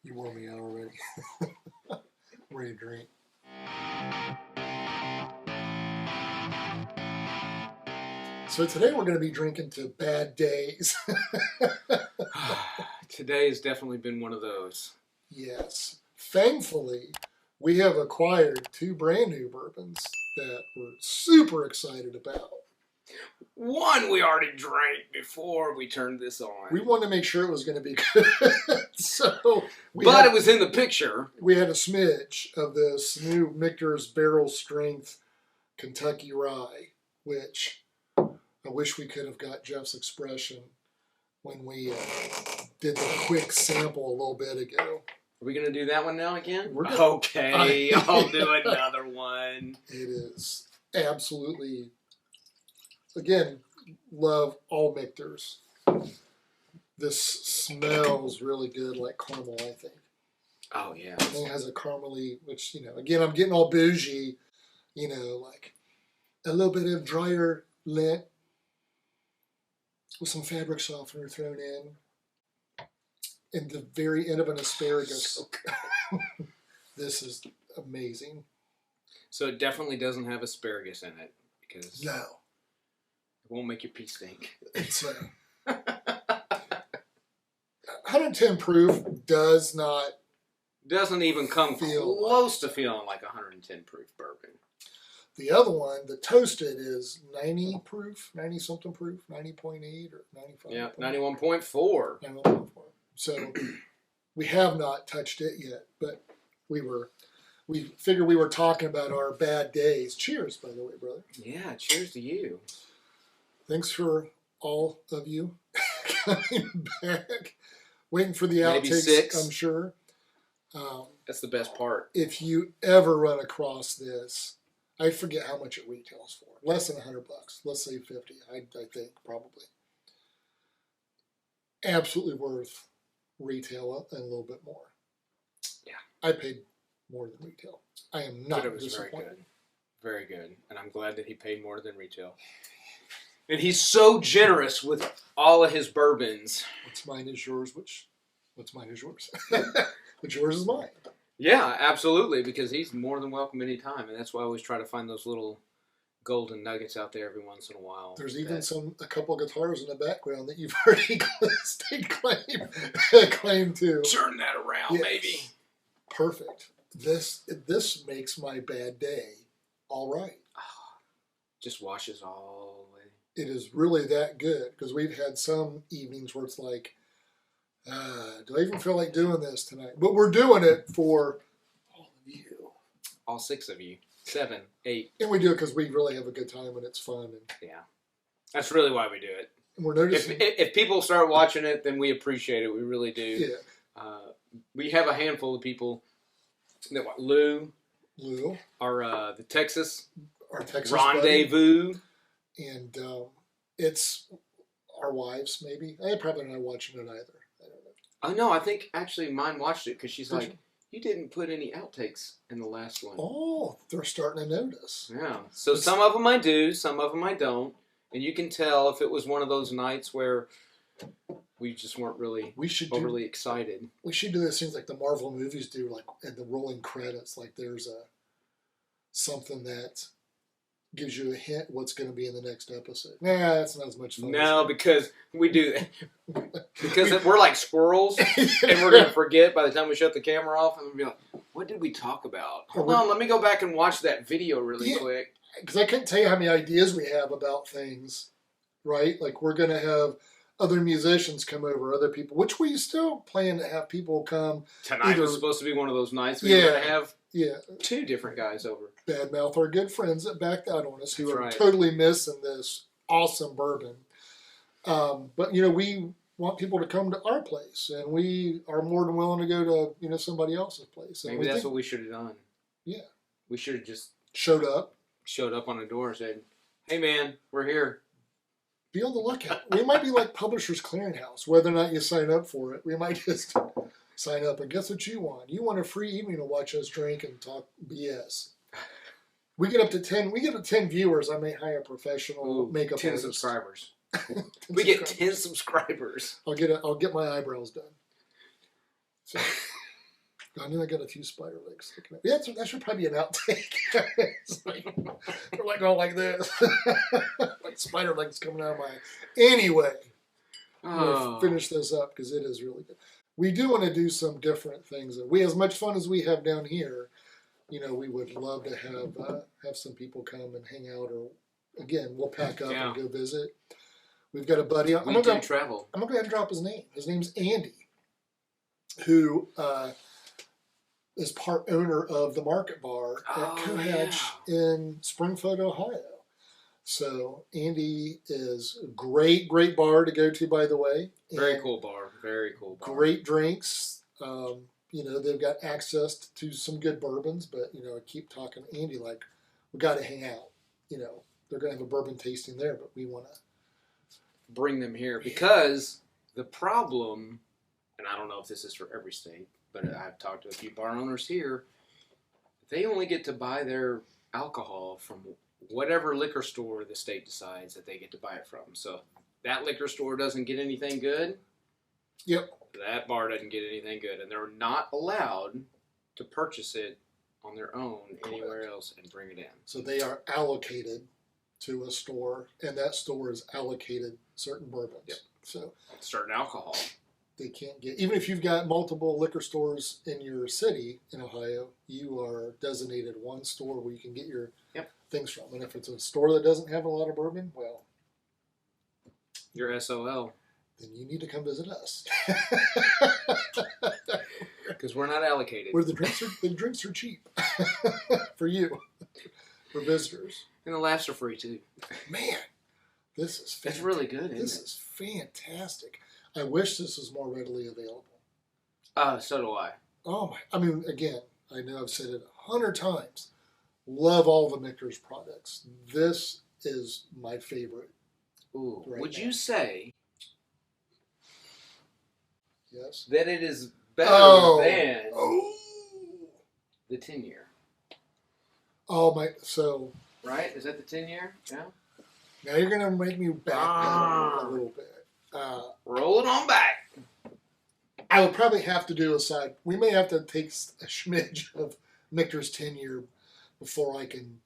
You wore me out already. I'm ready to drink. So today we're going to be drinking to bad days. Today has definitely been one of those. Yes. Thankfully, we have acquired 2 brand new bourbons that we're super excited about. One we already drank before we turned this on. We wanted to make sure it was going to be good. It was in the picture. We had a smidge of this new Michter's Barrel Strength Kentucky Rye, which I wish we could have got Jeff's expression when we did the quick sample a little bit ago. Are we going to do that one now again? Okay, I'll do another one. It is absolutely, again, love all Michters. This smells really good, like caramel, I think. Oh, yeah. It has a caramely, which, again, I'm getting all bougie, like a little bit of drier lint with some fabric softener thrown in. And the very end of an asparagus. This is amazing. So it definitely doesn't have asparagus in it because no, it won't make your pee stink. It's 110 proof doesn't even come close to feeling like 110 proof bourbon. The other one, the toasted, is 90 proof, 90 something proof, 90.8 or 95. Yeah, 91.4. 91.4. So we have not touched it yet, but we figured we were talking about our bad days. Cheers, by the way, brother. Yeah, cheers to you. Thanks for all of you coming back, waiting for the Maybe outtakes, 6. I'm sure. That's the best part. If you ever run across this, I forget how much it retails for. Less than $100. Let's say 50. I think probably. Absolutely worth retail and a little bit more. Yeah. I paid more than retail. I am not disappointed. Very good. Very good. And I'm glad that he paid more than retail. And he's so generous with all of his bourbons. What's mine is yours, what's mine is yours. What's yours is mine. Yeah, absolutely, because he's more than welcome anytime. And that's why I always try to find those little golden nuggets out there every once in a while. There's even a couple guitars in the background that you've already state claim to. Turn that around, maybe. Perfect. This makes my bad day all right. Just washes all the way. It is really that good because we've had some evenings where it's like, do I even feel like doing this tonight? But we're doing it for all of you. All 6 of you. 7, 8. And we do it because we really have a good time and it's fun. And yeah. That's really why we do it. And we're noticing. If people start watching it, then we appreciate it. We really do. Yeah. We have a handful of people that Lou. Our the Texas rendezvous. Buddy. And it's our wives, maybe. They're probably not watching it either. I don't know. Oh, no, I think actually mine watched it because she's like, you didn't put any outtakes in the last one. Oh, they're starting to notice. Yeah. So some of them I do, some of them I don't. And you can tell if it was one of those nights where we just weren't really overly excited. We should do those things like the Marvel movies do, like at the rolling credits, like there's something that gives you a hint what's going to be in the next episode. Nah, that's not as much fun. No, because we do that. Because we're like squirrels, and we're going to forget by the time we shut the camera off, and we'll be like, what did we talk about? Hold on, let me go back and watch that video really quick. Because I couldn't tell you how many ideas we have about things, right? Like we're going to have other musicians come over, other people, which we still plan to have people come. Tonight was supposed to be one of those nights we were going to have 2 different guys over. Badmouth, our good friends that backed out on us, who are totally missing this awesome bourbon. But, we want people to come to our place, and we are more than willing to go to, somebody else's place. And maybe that's what we should have done. Yeah. We should have just showed up on the door and said, hey, man, we're here. Be on the lookout. We might be like Publishers Clearinghouse. Whether or not you sign up for it, we might just sign up. And guess what you want? You want a free evening to watch us drink and talk BS. We get up to 10. We get to 10 viewers. I may hire a professional makeup 10 artist. Subscribers. We get 10 subscribers. I'll get my eyebrows done. So I knew I got a few spider legs sticking out. Yeah, that should probably be an outtake. It's like, they're like all like this. Like spider legs coming out of my... Anyway, we'll finish this up because it is really good. We do want to do some different things. As much fun as we have down here, we would love to have some people come and hang out, or again, we'll pack up and go visit. We've got a buddy. We do travel. I'm going to go ahead and drop his name. His name's Andy, who is part owner of the Market Bar at Cohatch in Springfield, Ohio. So Andy is a great bar to go to, by the way. Very cool bar. Very cool bar. Great drinks. They've got access to some good bourbons, but, I keep talking to Andy like, we got to hang out. They're going to have a bourbon tasting there, but we want to bring them here because the problem, and I don't know if this is for every state, but I've talked to a few bar owners here, they only get to buy their alcohol from whatever liquor store the state decides that they get to buy it from. So that liquor store doesn't get anything good. Yep. That bar doesn't get anything good, and they're not allowed to purchase it on their own anywhere else and bring it in. So they are allocated to a store, and that store is allocated certain bourbons. Yep. So certain alcohol. They can't get, even if you've got multiple liquor stores in your city in Ohio, you are designated one store where you can get your things from. And if it's a store that doesn't have a lot of bourbon, well, you're SOL. Then you need to come visit us. Because we're not allocated. Where the drinks are cheap for you, for visitors. And the laughs are free too. Man, this is fantastic. It's really good, isn't it? This is fantastic. I wish this was more readily available. So do I. Oh my! Again, I know I've said it 100 times. Love all the Michter's products. This is my favorite. Ooh, would you say? Yes. That it is better than the 10-year. Oh my! So. Right? Is that the 10-year? Yeah. Now you're gonna make me back down a little bit. Roll it on back. I would probably have to do a side. We may have to take a smidge of Michter's 10-year before I can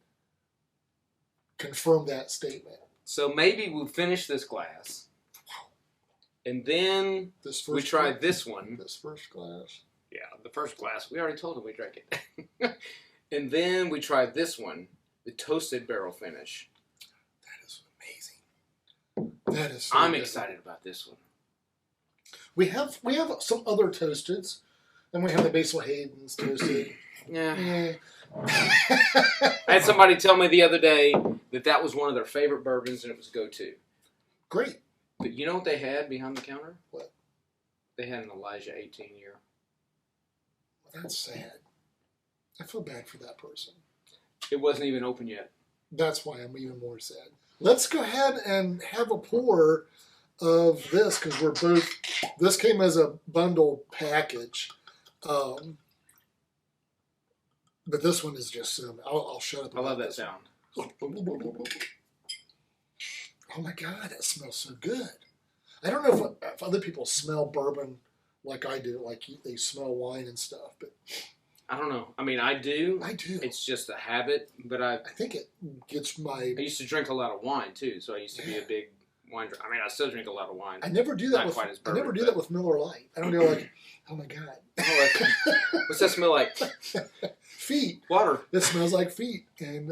confirm that statement. So maybe we'll finish this glass, and then we try this one. This first glass. Yeah, the first glass. We already told him we drank it. And then we try this one, the toasted barrel finish. That is amazing. That is. So I'm good. excited about this one. We have some other toasteds, and we have the Basil Hayden's toasted. Yeah. I had somebody tell me the other day that was one of their favorite bourbons, and it was go-to. Great. But you know what they had behind the counter? What? They had an Elijah 18-year. Well, that's sad. I feel bad for that person. It wasn't even open yet. That's why I'm even more sad. Let's go ahead and have a pour of this because we're both. This came as a bundle package, but this one is just. I'll shut up. I love that sound. Oh my God, that smells so good. I don't know if other people smell bourbon like I do, like they smell wine and stuff, but. I don't know. I do. I do. It's just a habit, but I think it gets my... I used to drink a lot of wine, too, so I used to be a big wine drinker. I still drink a lot of wine. I never do that Not with... quite as bourbon, I never do that with Miller Lite. I don't go like, oh my God. What's that smell like? Feet. Water. It smells like feet. And,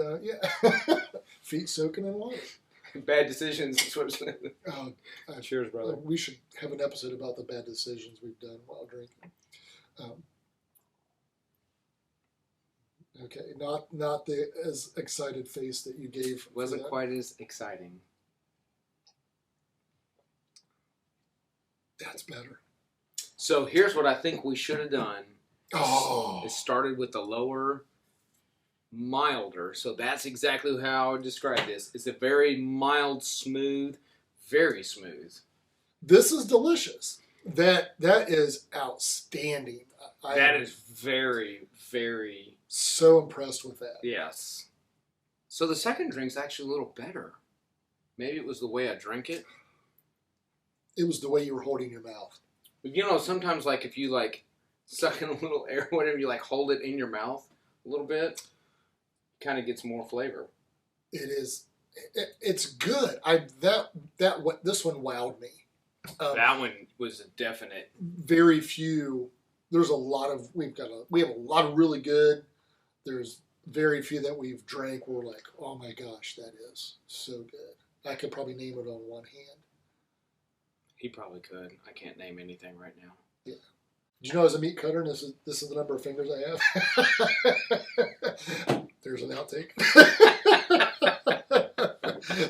feet soaking in water. Bad decisions. Cheers, brother. We should have an episode about the bad decisions we've done while drinking. Okay, not the as excited face that you gave. Wasn't quite as exciting. That's better. So here's what I think we should have done. Oh. It started with the lower, milder. So that's exactly how I would describe this. It's a very mild, smooth, very smooth. This is delicious. That is outstanding. That is very, very... So impressed with that. Yes. So the second drink's actually a little better. Maybe it was the way I drank it. It was the way you were holding your mouth. Sometimes if you sucking a little air, whenever you like hold it in your mouth a little bit, kind of gets more flavor. It is. It's good. This one wowed me. That one was a definite. Very few. There's a lot of we have a lot of really good. There's very few that we've drank. We're like, oh my gosh, that is so good. I could probably name it on one hand. He probably could. I can't name anything right now. Yeah. Do you know I was a meat cutter, and this is the number of fingers I have? There's an outtake.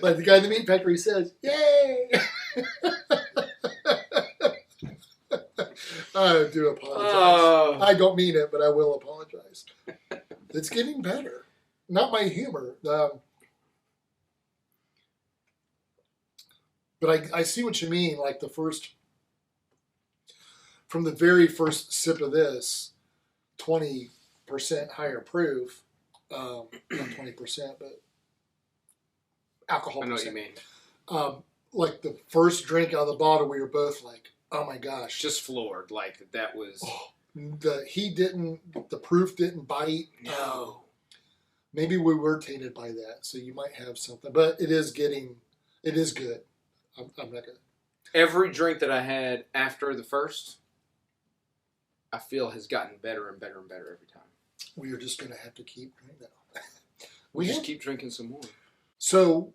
Like the guy in the meat factory says, "Yay!" I do apologize. I don't mean it, but I will apologize. It's getting better. Not my humor. But I see what you mean. Like from the very first sip of this, 20% higher proof. Not 20%, but alcohol I know percent. what you mean. Like the first drink out of the bottle, we were both like, oh my gosh. Just floored. Like that was... The proof didn't bite. No. Maybe we were tainted by that, so you might have something. But it is good. I'm not good. Every drink that I had after the first, I feel has gotten better and better and better every time. We are just going to have to keep drinking that. We just keep drinking some more. So,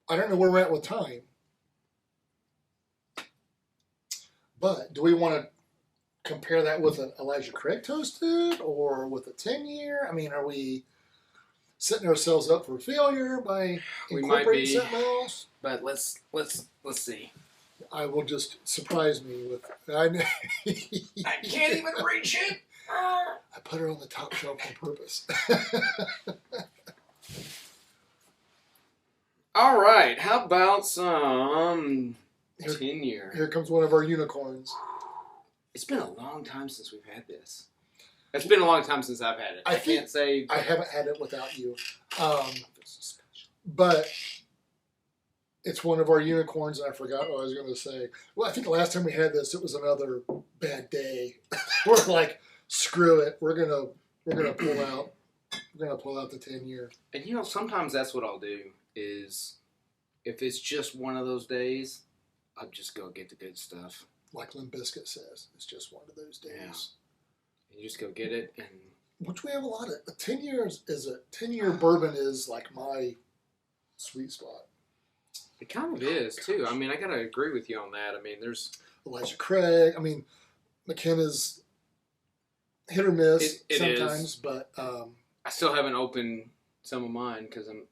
I don't know where we're at with time. But do we want to compare that with an Elijah Craig Toasted or with a 10-year? I mean, are we setting ourselves up for failure by incorporating something else? But let's see. I will just surprise me with. I can't even reach it. I put her on the top shelf on purpose. All right. How about some 10-year? Here comes one of our unicorns. It's been a long time since we've had this. It's been a long time since I've had it. I can't say I haven't had it without you. But it's one of our unicorns, and I forgot what I was going to say. Well, I think the last time we had this, it was another bad day. We're like, screw it. We're gonna pull out. We're gonna pull out the 10-year. And sometimes that's what I'll do is, if it's just one of those days, I'll just go get the good stuff. Like Limp Bizkit says, it's just one of those days. Yeah. You just go get it, and which we have a lot of. 10 years is a 10-year bourbon is like my sweet spot. It kind of is too. I mean, I gotta agree with you on that. I mean, there's Elijah Craig. I mean, McKenna's hit or miss it sometimes, is. But I still haven't opened some of mine because I'm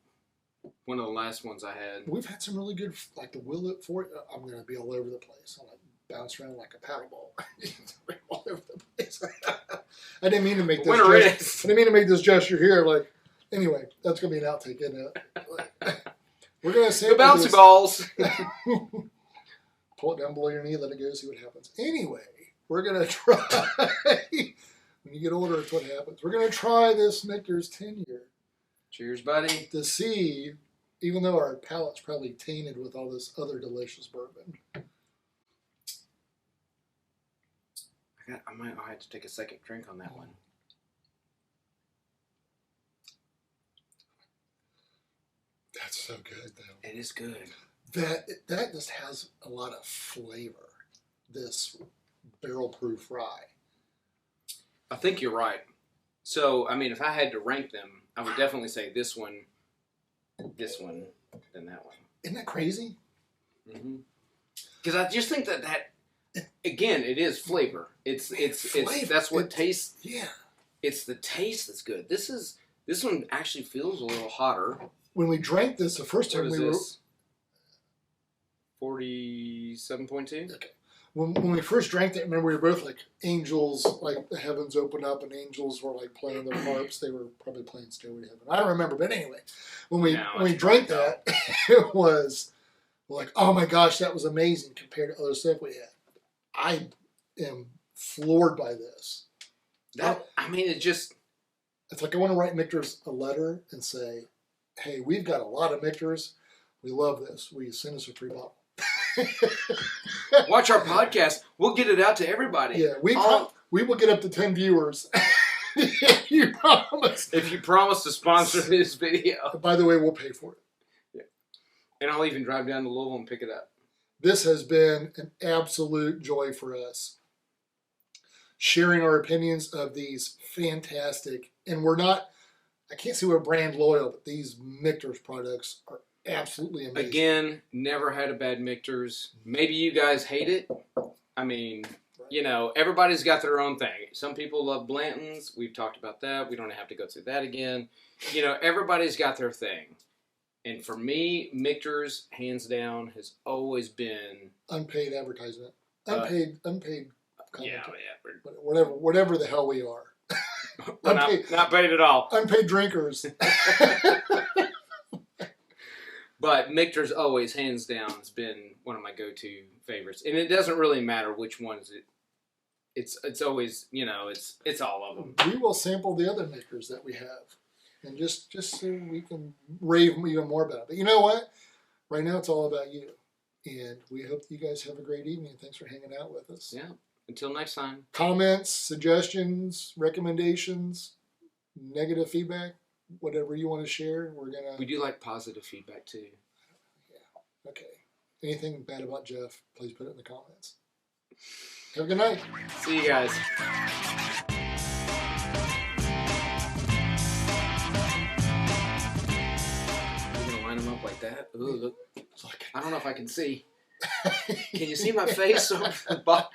one of the last ones I had. We've had some really good, like the Willet for. I'm gonna be all over the place. I'm like bounce around like a paddle ball, all over the place. I didn't mean to make this. I didn't mean to make this gesture here. Like, anyway, that's gonna be an outtake, isn't it? We're gonna say the bouncy balls. Pull it down below your knee, let it go, see what happens. Anyway, we're gonna try. When you get older, it's what happens. We're gonna try this Michter's 10-year. Cheers, buddy. To see, even though our palate's probably tainted with all this other delicious bourbon. I might have to take a second drink on that one. That's so good, though. It is good. That just has a lot of flavor. This barrel-proof rye. I think you're right. So, I mean, if I had to rank them, I would definitely say this one, then that one. Isn't that crazy? Mm-hmm. Because I just think that again, it is flavor. It's that's what tastes. Yeah. It's the taste that's good. This one actually feels a little hotter. When we drank this the first time, we were 47.2. Okay. When we first drank it, remember we were both like angels, like the heavens opened up and angels were like playing their harps. They were probably playing Stairway to Heaven. I don't remember, but anyway, when we drank that, it was like, oh my gosh, that was amazing compared to other stuff we had. I am floored by this. It's like I want to write Michter's a letter and say, hey, we've got a lot of Michters. We love this. Will you send us a free bottle? Watch our podcast. We'll get it out to everybody. Yeah, We will get up to 10 viewers. If you promise. If you promise to sponsor this video. By the way, we'll pay for it. Yeah. And I'll even drive down to Louisville and pick it up. This has been an absolute joy for us. Sharing our opinions of these fantastic, and I can't say we're brand loyal, but these Michter's products are absolutely amazing. Again, never had a bad Michter's. Maybe you guys hate it. I mean, you know, everybody's got their own thing. Some people love Blanton's. We've talked about that. We don't have to go through that again. You know, everybody's got their thing. And for me, Michter's, hands down, has always been... Unpaid advertisement. Unpaid commentary. Yeah. Whatever the hell we are. Not paid at all. Unpaid drinkers. But Michter's always, hands down, has been one of my go-to favorites. And it doesn't really matter which ones it's always, you know, it's all of them. We will sample the other Michter's that we have. And just so we can rave even more about it. But you know what? Right now it's all about you. And we hope you guys have a great evening. Thanks for hanging out with us. Yeah. Until next time. Comments, suggestions, recommendations, negative feedback, whatever you want to share, We do like positive feedback too. Yeah. Okay. Anything bad about Jeff, please put it in the comments. Have a good night. See you guys. You're gonna line them up like that? Ooh, look. I don't know if I can see. Can you see my face over the bottom?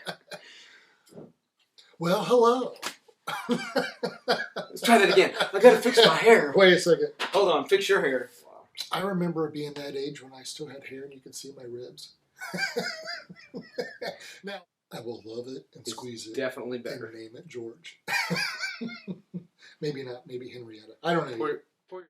Well, hello. Let's try that again. I gotta fix my hair. Wait a second. Hold on, fix your hair. I remember being that age when I still had hair and you could see my ribs. Now, I will love it and squeeze it. Definitely better. And name it George. Maybe not. Maybe Henrietta. I don't know.